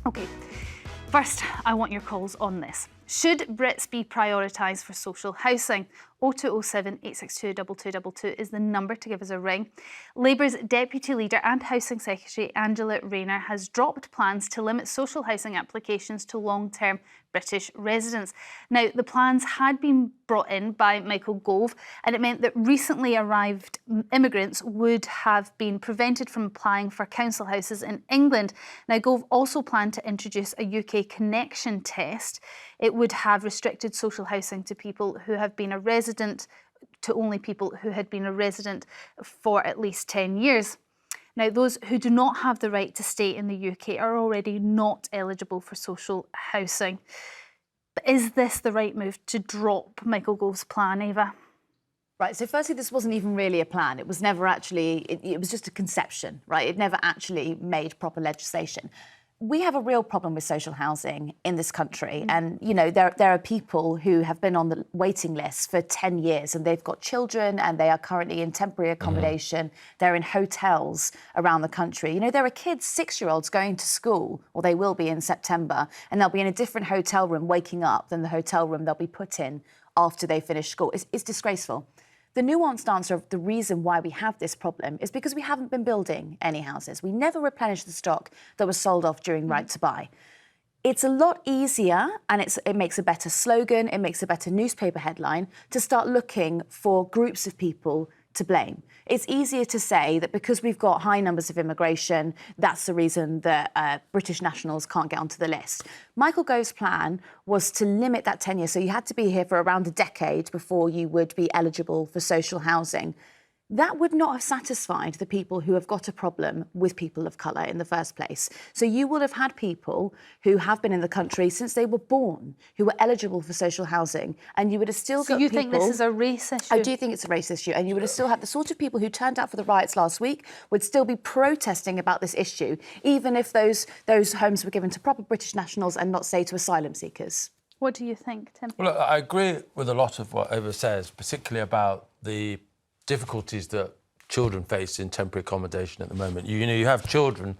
OK, first, I want your calls on this. Should Brits be prioritised for social housing? 0207 862 2222 is the number to give us a ring. Labour's Deputy Leader and Housing Secretary Angela Rayner has dropped plans to limit social housing applications to long-term British residents. Now, the plans had been brought in by Michael Gove, and it meant that recently arrived immigrants would have been prevented from applying for council houses in England. Now, Gove also planned to introduce a UK connection test. It would have restricted social housing to people who have been a resident, to only people who had been a resident for at least 10 years. Now, those who do not have the right to stay in the UK are already not eligible for social housing. But is this the right move to drop Michael Gove's plan, Ava? Right, so firstly, this wasn't even really a plan. It was never actually, it was just a conception, right? It never actually made proper legislation. We have a real problem with social housing in this country. And, you know, there are people who have been on the waiting list for 10 years and they've got children and they are currently in temporary accommodation. They're in hotels around the country. You know, there are kids, 6-year-olds going to school, or they will be in September, and they'll be in a different hotel room waking up than the hotel room they'll be put in after they finish school. It's disgraceful. The nuanced answer of the reason why we have this problem is because we haven't been building any houses. We never replenished the stock that was sold off during Right to Buy. It's a lot easier, and it makes a better slogan, it makes a better newspaper headline, to start looking for groups of people to blame. It's easier to say that because we've got high numbers of immigration, that's the reason that British nationals can't get onto the list. Michael Gove's plan was to limit that tenure, so you had to be here for around a decade before you would be eligible for social housing. That would not have satisfied the people who have got a problem with people of colour in the first place. So you would have had people who have been in the country since they were born, who were eligible for social housing, and you would have still got people... So you think this is a race issue? I do think it's a race issue, and you would have still had the sort of people who turned out for the riots last week would still be protesting about this issue, even if those homes were given to proper British nationals and not, say, to asylum seekers. What do you think, Tim? Well, I agree with a lot of what Ava says, particularly about the difficulties that children face in temporary accommodation at the moment. You know, you have children,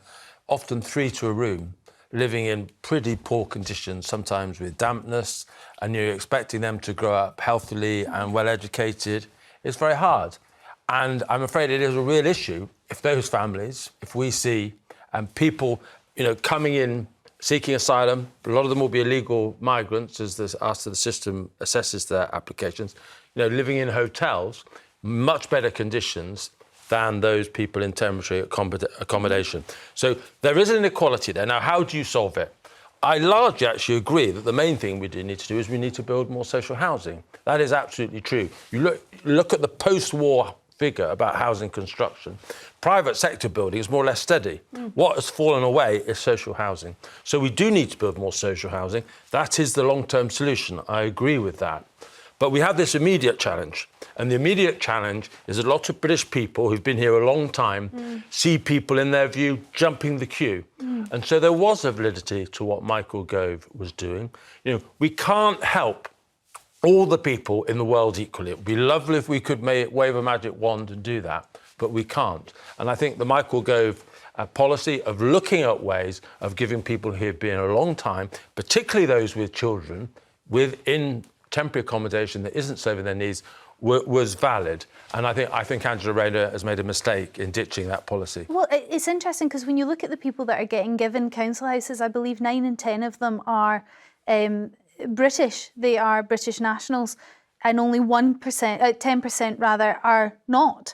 often 3 to a room, living in pretty poor conditions, sometimes with dampness, and you're expecting them to grow up healthily and well-educated. It's very hard. And I'm afraid it is a real issue if those families, if we see people, you know, coming in seeking asylum, a lot of them will be illegal migrants after the system assesses their applications, you know, living in hotels, much better conditions than those people in temporary accommodation. So there is an inequality there. Now, how do you solve it? I largely actually agree that the main thing we do need to do is we need to build more social housing. That is absolutely true. You look at the post-war figure about housing construction. Private sector building is more or less steady. What has fallen away is social housing. So we do need to build more social housing. That is the long-term solution. I agree with that. But we have this immediate challenge. And the immediate challenge is a lot of British people who've been here a long time see people, in their view, jumping the queue. And so there was a validity to what Michael Gove was doing. You know, we can't help all the people in the world equally. It would be lovely if we could wave a magic wand and do that, but we can't. And I think the Michael Gove policy of looking at ways of giving people who have been a long time, particularly those with children, within temporary accommodation that isn't serving their needs, was valid. And I think Angela Rayner has made a mistake in ditching that policy. Well, it's interesting because when you look at the people that are getting given council houses, I believe 9 in 10 of them are British. They are British nationals, and only 10% rather, are not.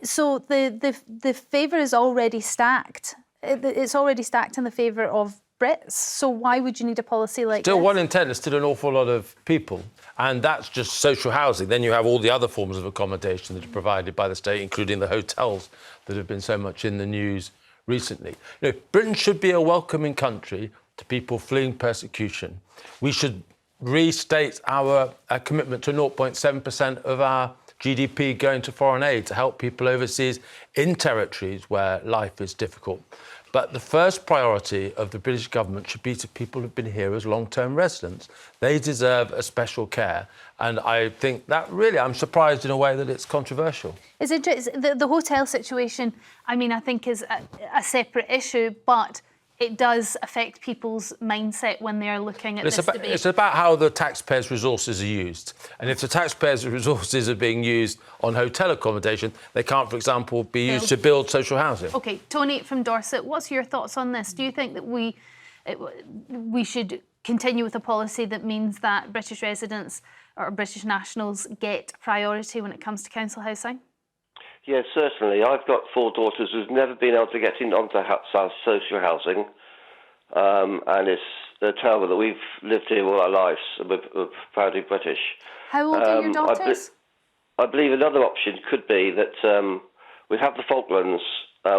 So the favour is already stacked. It's already stacked in the favour of Brits. So why would you need a policy like this? Still, 1 in 10 is still an awful lot of people. And that's just social housing. Then you have all the other forms of accommodation that are provided by the state, including the hotels that have been so much in the news recently. You know, Britain should be a welcoming country to people fleeing persecution. We should restate our commitment to 0.7% of our GDP going to foreign aid to help people overseas in territories where life is difficult. But the first priority of the British government should be to people who've been here as long-term residents. They deserve a special care. And I think that really, I'm surprised in a way that it's controversial. It's interesting. The hotel situation, I mean, I think is a separate issue, but it does affect people's mindset when they're looking at this debate. It's about how the taxpayers' resources are used. And if the taxpayers' resources are being used on hotel accommodation, they can't, for example, be used to build social housing. OK, Tony from Dorset, what's your thoughts on this? Do you think that we should continue with a policy that means that British residents or British nationals get priority when it comes to council housing? Yes, certainly. I've got 4 daughters who've never been able to get onto social housing, and it's terrible that we've lived here all our lives and we're proudly British. How old are your daughters? I believe another option could be that we have the Falklands,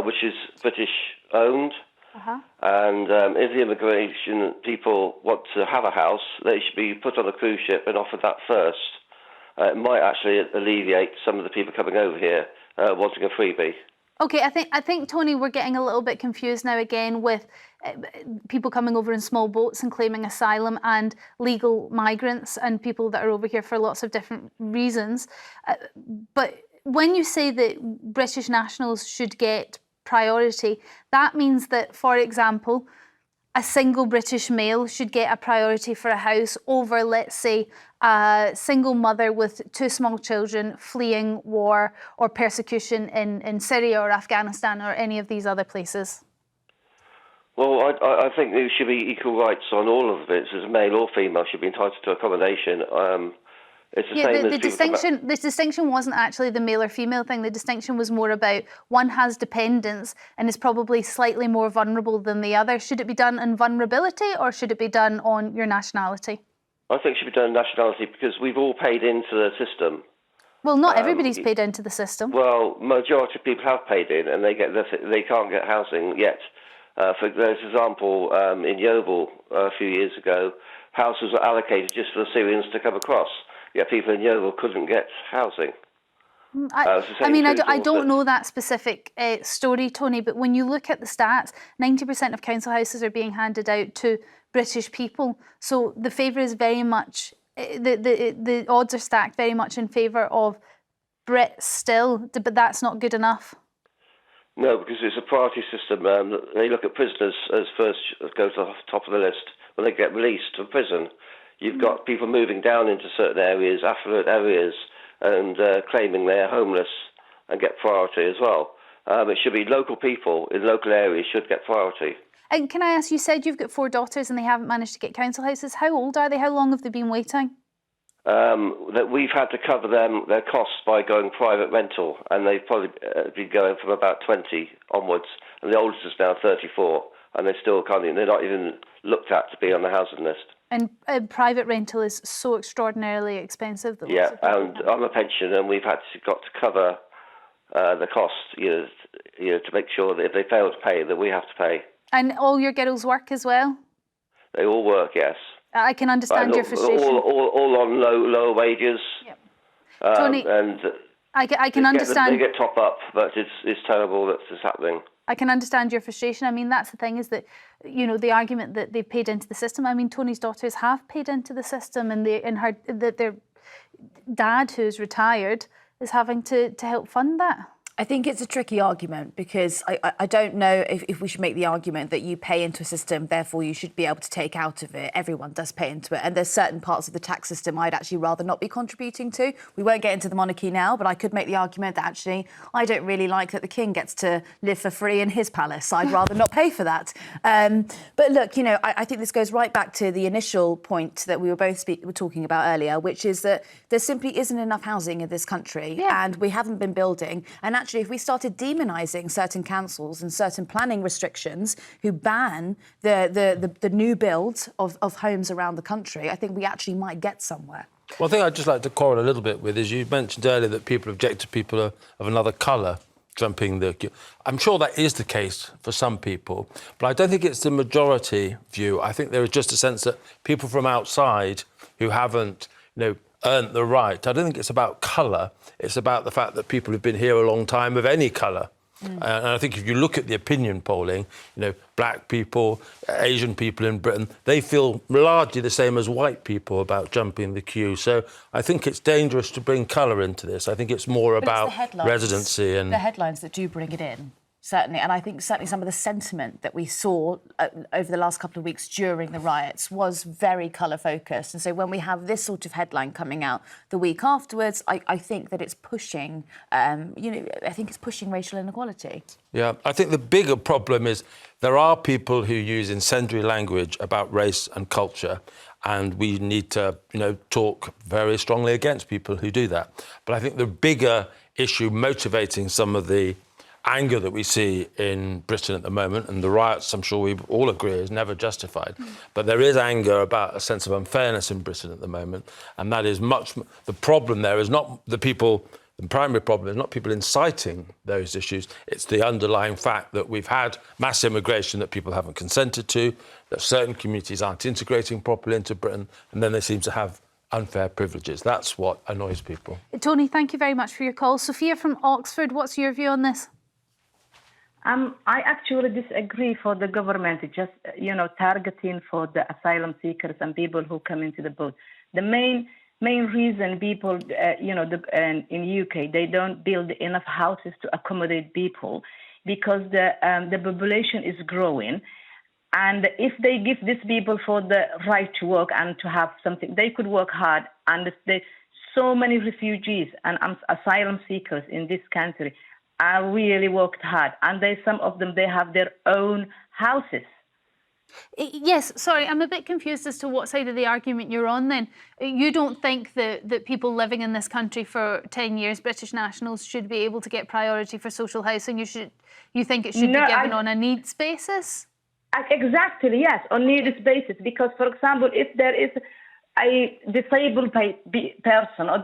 which is British-owned, and if the immigration people want to have a house, they should be put on a cruise ship and offered that first. It might actually alleviate some of the people coming over here wanting a freebie. OK, I think, Tony, we're getting a little bit confused now again with people coming over in small boats and claiming asylum and legal migrants and people that are over here for lots of different reasons. But when you say that British nationals should get priority, that means that, for example, a single British male should get a priority for a house over, let's say, a single mother with 2 small children fleeing war or persecution in Syria or Afghanistan or any of these other places? Well, I think there should be equal rights on all of it. As male or female should be entitled to accommodation. It's the same as the distinction wasn't actually the male or female thing. The distinction was more about one has dependents and is probably slightly more vulnerable than the other. Should it be done on vulnerability or should it be done on your nationality? I think it should be done on nationality because we've all paid into the system. Well, not everybody's paid into the system. Well, majority of people have paid in and they can't get housing yet. For example, in Yeovil a few years ago, houses were allocated just for the Syrians to come across. Yet people in Yeovil couldn't get housing. I don't know that specific story, Tony, but when you look at the stats, 90% of council houses are being handed out to British people. So the favour is very much, the odds are stacked very much in favour of Brits still, but that's not good enough. No, because it's a priority system. They look at prisoners as first, go to the top of the list when they get released from prison. You've got people moving down into certain areas, affluent areas, and claiming they're homeless and get priority as well. It should be local people in local areas should get priority. And can I ask, you said you've got 4 daughters and they haven't managed to get council houses. How old are they? How long have they been waiting? That we've had to cover their costs by going private rental, and they've probably been going from about 20 onwards, and the oldest is now 34, and they're not even looked at to be on the housing list. And private rental is so extraordinarily expensive. That yeah, and I'm a pensioner, and we've got to cover the cost, to make sure that if they fail to pay, that we have to pay. And all your girls work as well? They all work, yes. I can understand your frustration. All on lower wages. Yep. Tony, and I can understand. They get top up, but it's terrible that this is happening. I can understand your frustration. I mean, that's the thing, is that, the argument that they've paid into the system. I mean, Tony's daughters have paid into the system, and their dad, who's retired, is having to help fund that. I think it's a tricky argument because I don't know if we should make the argument that you pay into a system, therefore you should be able to take out of it. Everyone does pay into it. And there's certain parts of the tax system I'd actually rather not be contributing to. We won't get into the monarchy now, but I could make the argument that actually I don't really like that the king gets to live for free in his palace. I'd rather not pay for that. But look, I think this goes right back to the initial point that we were both talking about earlier, which is that there simply isn't enough housing in this country, and we haven't been building. And actually, if we started demonising certain councils and certain planning restrictions who ban the new build of homes around the country, I think we actually might get somewhere. One thing I'd just like to quarrel a little bit with is you mentioned earlier that people object to people of another colour jumping the queue. I'm sure that is the case for some people, but I don't think it's the majority view. I think there is just a sense that people from outside who haven't, earned the right. I don't think it's about colour. It's about the fact that people who've been here a long time of any colour. And I think if you look at the opinion polling, black people, Asian people in Britain, they feel largely the same as white people about jumping the queue. So I think it's dangerous to bring colour into this. I think it's more about residency and the headlines that do bring it in. certainly. And I think certainly some of the sentiment that we saw over the last couple of weeks during the riots was very colour-focused. And so when we have this sort of headline coming out the week afterwards, I think that it's pushing, I think it's pushing racial inequality. Yeah, I think the bigger problem is there are people who use incendiary language about race and culture, and we need to, talk very strongly against people who do that. But I think the bigger issue motivating some of the anger that we see in Britain at the moment, and the riots, I'm sure we all agree, is never justified. But there is anger about a sense of unfairness in Britain at the moment, and that is the problem there is not the people. The primary problem is not people inciting those issues, it's the underlying fact that we've had mass immigration that people haven't consented to, that certain communities aren't integrating properly into Britain, and then they seem to have unfair privileges. That's what annoys people. Tony, thank you very much for your call. Sophia from Oxford, what's your view on this? I actually disagree for the government just, targeting for the asylum seekers and people who come into the boat. The main reason people, in UK, they don't build enough houses to accommodate people because the population is growing. And if they give these people for the right to work and to have something, they could work hard. And there's so many refugees and asylum seekers in this country are really worked hard. And some of them, they have their own houses. Yes, sorry, I'm a bit confused as to what side of the argument you're on then. You don't think that people living in this country for 10 years, British nationals, should be able to get priority for social housing? You think it should be given on a needs basis? Exactly, yes, on needs basis. Because, for example, if there is a disabled person or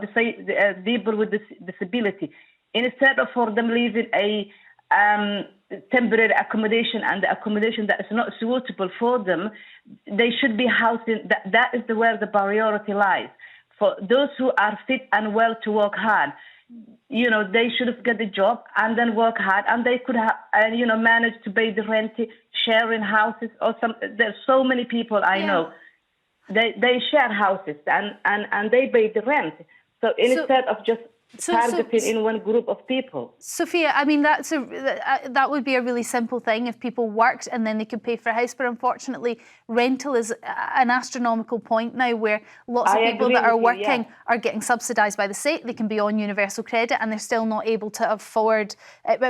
people with disability, instead of for them leaving a temporary accommodation and the accommodation that is not suitable for them, they should be housed in. That is where the priority lies. For those who are fit and well to work hard, they should have got a job and then work hard, and they could have, manage to pay the rent, sharing houses or some. There's so many people I know. They share houses and they pay the rent. So instead of just targeted in one group of people. Sophia, I mean, that would be a really simple thing if people worked and then they could pay for a house. But unfortunately, rental is an astronomical point now where lots of people that are working are getting subsidised by the state. They can be on universal credit and they're still not able to afford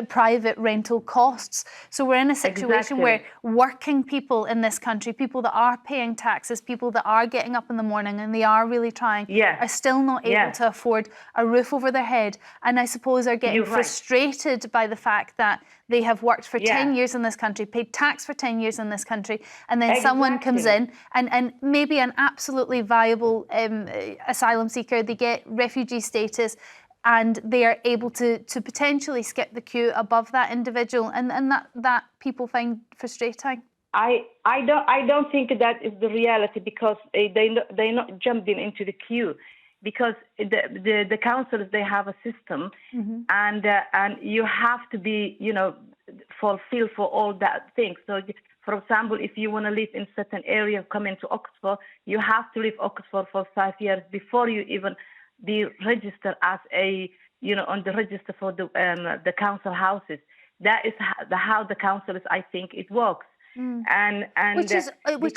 private rental costs. So we're in a situation where working people in this country, people that are paying taxes, people that are getting up in the morning and they are really trying, are still not able to afford a roof over their head, and I suppose are getting frustrated by the fact that they have worked for 10 years in this country, paid tax for 10 years in this country, and then someone comes in and maybe an absolutely viable asylum seeker, they get refugee status, and they are able to potentially skip the queue above that individual, and that people find frustrating. I don't think that is the reality, because they're not jumping into the queue. Because the councils, they have a system, and you have to be, fulfill for all that things. So, for example, if you want to live in certain area, come into Oxford, you have to live Oxford for 5 years before you even be registered as on the register for the council houses. That is how the council is. I think it works, and which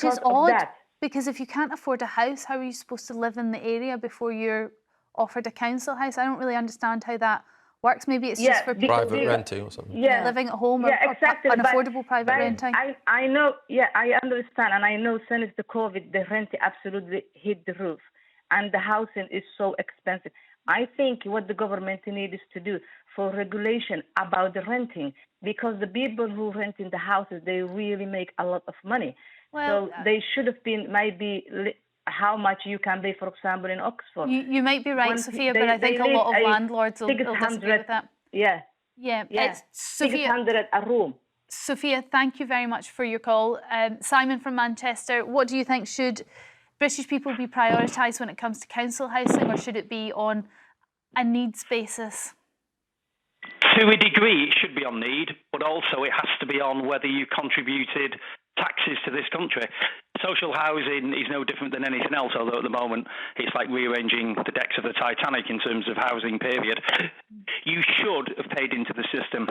is odd. Because if you can't afford a house, how are you supposed to live in the area before you're offered a council house? I don't really understand how that works. Maybe it's just for people private renting or something. Living at home or unaffordable private renting. I know, I understand, and I know since the COVID, the rent absolutely hit the roof, and the housing is so expensive. I think what the government needs to do for regulation about the renting, because the people who rent in the houses, they really make a lot of money. Well, so they should have been maybe how much you can pay, for example, in Oxford. You might be right, Sophia, but I think a lot of landlords will disagree with that. Yeah. Sophia, 600 a room. Sophia, thank you very much for your call. Simon from Manchester, what do you think? Should British people be prioritised when it comes to council housing, or should it be on a needs basis? To a degree, it should be on need, but also it has to be on whether you contributed taxes to this country. Social housing is no different than anything else, although at the moment it's like rearranging the decks of the Titanic in terms of housing, period. You should have paid into the system.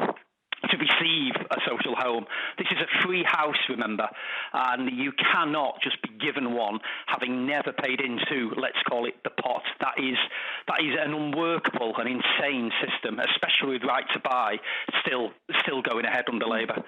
To to receive a social home. This is a free house, remember, and you cannot just be given one having never paid into, let's call it, the pot. That is an unworkable and insane system, especially with right to buy still going ahead under Labour.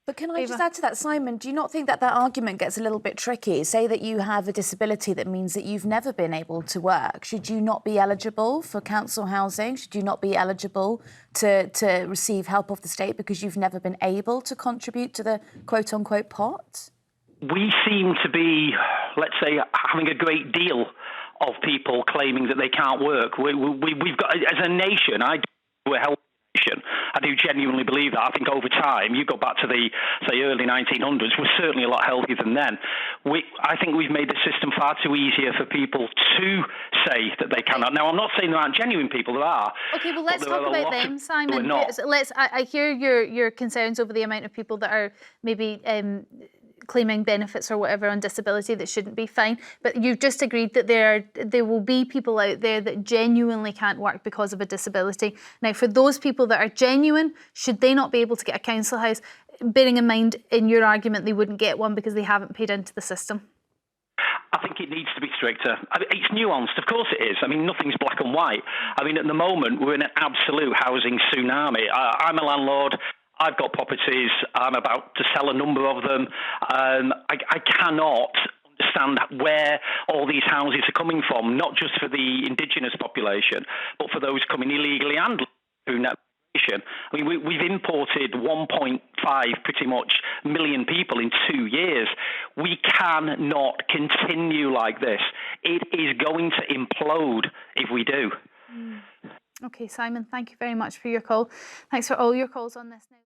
But can I just add to that, Simon, do you not think that argument gets a little bit tricky? Say that you have a disability that means that you've never been able to work. Should you not be eligible for council housing? Should you not be eligible to receive help of the state because you've never been able to contribute to the quote-unquote pot? We seem to be, let's say, having a great deal of people claiming that they can't work. We've got, as a nation, we're healthy. I do genuinely believe that. I think over time, you go back to the, say, early 1900s, we're certainly a lot healthier than then. I think we've made the system far too easier for people to say that they cannot. Now, I'm not saying there aren't genuine people, there are. OK, well, let's talk about them, Simon. I hear your concerns over the amount of people that are maybe claiming benefits or whatever on disability that shouldn't be, fine. But you've just agreed that there will be people out there that genuinely can't work because of a disability. Now, for those people that are genuine, should they not be able to get a council house? Bearing in mind, in your argument, they wouldn't get one because they haven't paid into the system. I think it needs to be stricter. It's nuanced, of course it is. I mean, nothing's black and white. I mean, at the moment, we're in an absolute housing tsunami. I'm a landlord. I've got properties. I'm about to sell a number of them. I cannot understand where all these houses are coming from, not just for the indigenous population, but for those coming illegally and through net migration. I mean, we've imported 1.5 pretty much million people in 2 years. We cannot continue like this. It is going to implode if we do. OK, Simon, thank you very much for your call. Thanks for all your calls on this now.